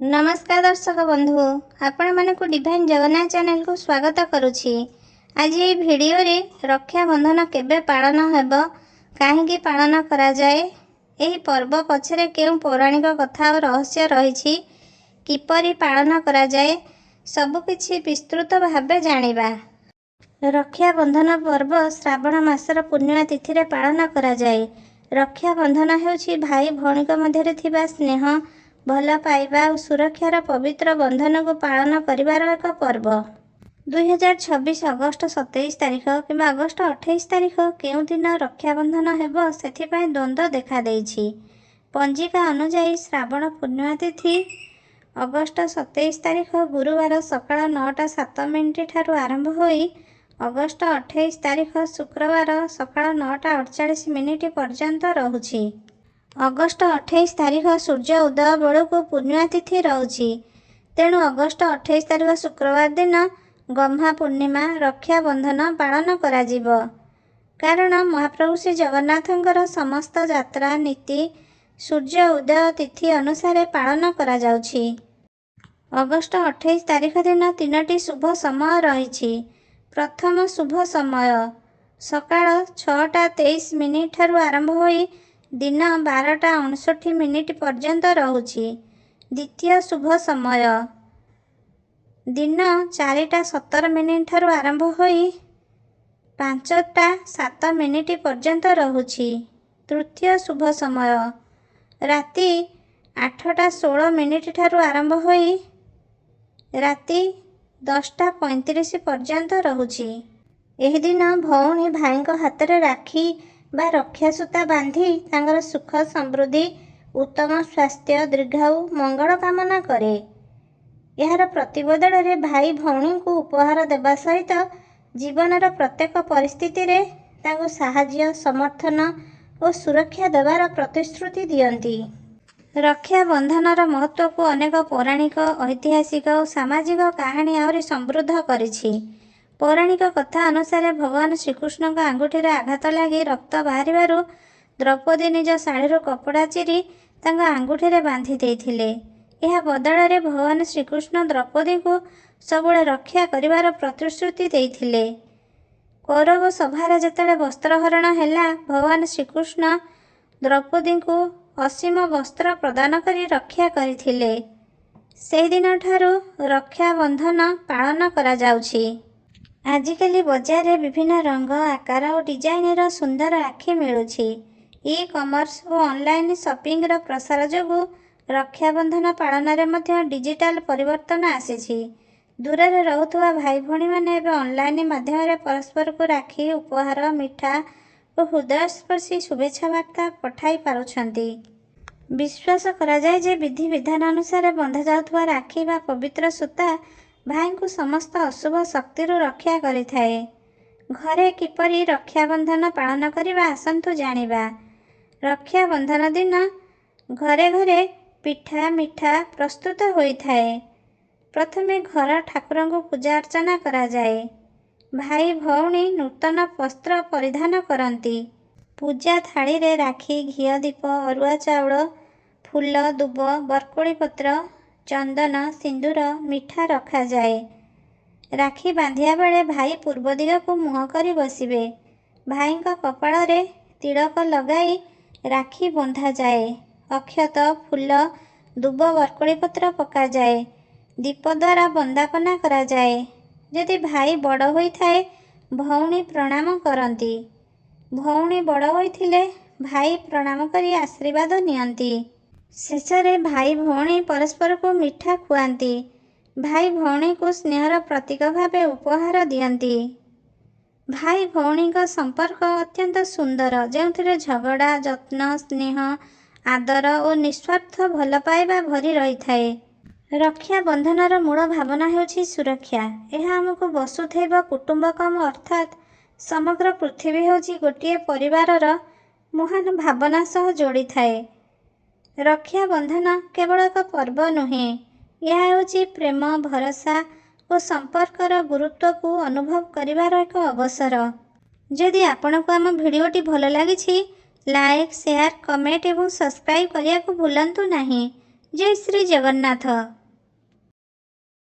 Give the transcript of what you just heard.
नमस्कार दर्शक बंधु, आपण मानक डिवाइन जगन्नाथ चैनल को स्वागत करुछि। आज ये वीडियो रे रक्षा बंधन केबे पालन हेबो, काहेकि पालन करा जाए, एही पर्व पछरे केउ पौराणिक कथा और रहस्य रहिछि, किपरि पालन करा जाए, सब किछि विस्तृत भाबे जानिबा। रक्षा बंधन पर्व श्रावण मासर पूर्णिमा तिथि रे पालन करा जाए। रक्षा बंधन हेउछि भाई भौणीक मध्यरे थिबा स्नेह, भल पाइबा और सुरक्षार पवित्र बंधन को पालन करिवार एक पर्व। 2026 अगस्ट 27 तारिख कि अगस्ट 28 तारिख केउं दिन रक्षाबंधन हेबो सेथिपाई द्वंद्व देखा देइछि। पंजिका अनुजाई श्रावण पूर्णिमा तिथि अगस्ट 27 तारिख गुरुवार सकाळ 9:07 ठारू आरंभ होई अगस्ट 28 तारिख शुक्रवार सकाळ 9:48 पर्यंत रहुछि। अगस्ट 28 तारिख सूर्य उदय बेलू पूर्णिमा तिथि रहुछि, तेणु अगस्ट 28 तारिख शुक्रवार दिन गम्हा पूर्णिमा रक्षा बंधन पालन कराजिबो। कारण महाप्रभु श्री जगन्नाथंकर समस्त यात्रा नीति सूर्य उदय तिथि अनुसार पालन करा जाउछि। अगस्ट 28 तारिख दिन 3टी शुभ समय रहिछि। प्रथम शुभ समय सकाळ 6:23 ठारू आरंभ होई दिन 12:59 पर्यंत रहुछि। द्वितीय शुभ समय दिन 4:17 ठारू आरंभ होई 5:07 पर्यंत रहुछि। तृतीय शुभ समय राति 8:16 ठारू आरंभ होई राति 10:35 पर्यंत रहुछि। एही दिन भौणी भाईଙ୍କ हातरे राखी बा रक्षा सूता बांधी तांगर सुख समृद्धि उत्तम स्वास्थ्य दीर्घायु मंगल कामना करे। यार प्रतिबदल रे भाई भौणी को उपहार देवा सहित जीवनर प्रत्येक परिस्थिति रे तांको साहाय्य समर्थन और सुरक्षा देवार प्रतिश्रुति दियंती। रक्षा बंधनर महत्व को अनेक पौराणिक ऐतिहासिक और सामाजिक कहानी आहरी समृद्ध करिछि। पौराणिक कथा अनुसार भगवान श्रीकृष्ण आंगुठी आघात लगी रक्त बाहरिबारु द्रौपदी निज शाढ़ी कपड़ा चिरी तांका आंगुठी बांधि देइथिले। यह बदल रे भगवान श्रीकृष्ण द्रौपदी को सबुळे रक्षा करिवार प्रतिश्रुति देइथिले। कौरव सभार जेतेबेले वस्त्रहरण हैला भगवान श्रीकृष्ण द्रौपदी को असीम वस्त्र प्रदान करी रक्षा करिथिले। सेहि दिन ठारू रक्षा बंधन पालन करा जाउछि। आजिकली बजार रे विभिन्न रंग आकार और डिजाइन सुंदर राखी मिलुछि। ई कॉमर्स और ऑनलाइन शॉपिंग रो प्रसार जोगु रक्षाबंधन पालन रे मध्य डिजिटल परिवर्तन आसीछि। दूर रे रहुथुवा भाई भौणी माने एबे ऑनलाइन माध्यम रे परस्पर को राखी उपहार मिठा और हृदयस्पर्शी शुभेच्छा वार्ता पठाई पारुछंती। विश्वास करा जाए जे विधि विधान अनुसार बंधा जाउथुवा राखी बा पवित्र सूता भाई को समस्त अशुभ शक्ति रक्षा करिथाए। घरे किपरि रक्षाबंधन पालन करिबा आसंतु जानिबा। रक्षाबंधन दिन घरे घरे पिठा मिठा प्रस्तुत होइथाए। प्रथमे घर ठाकुर को पूजा अर्चना करा जाए। भाई भौणी नूतन वस्त्र परिधान करती। पूजा थाली रे राखी घिया दीप अरुआ चाउल फूल दुब बरकोली पत्र चंदन सिंदूर मिठा रखा जाए। राखी बांधिया बेले भाई पूर्व दिग को मुह करी बसिबे। भाई कपाल रे तिलक लगाई राखी बंधा जाए। अक्षत फूल दुब बरकोली पत्र पका जाए। दीप द्वारा वंदापना करा जाए। यदि भाई बड़ होइथाए भौणी प्रणाम करती। भौणी बड़ होइथिले भाई प्रणाम करी आशीर्वाद नियंती। शेषरे भाई भौणी परस्पर को मिठा खुआती। भाई भौणी को स्नेहर प्रतीक भावे उपहार दियंती। भाई भौणी का संपर्क अत्यंत सुंदर, जेउथिरे झगड़ा जत्न स्नेह आदर और निस्वार्थ भल पाइबा भरी रही थाए। रक्षा बंधनर मूल भावना हेउछि सुरक्षा। यह आमको वसुधैव कुटुंबकम अर्थात समग्र पृथ्वी हेउछि गोटिए परिवारर महान भावना सह जोड़ी थाए। रक्षा बंधन केवल एक पर्व नुहे, यह हेउछि प्रेम भरोसा और संपर्कर गुरुत्व को अनुभव करिवार एक अवसर। जदि आपनको आम भिडियोटी भल लागिछि लाइक शेयर कमेंट और सब्सक्राइब करिया को भूलंतु नहीं। ଜୟ ଶ୍ରୀ ଜଗନ୍ନାଥ।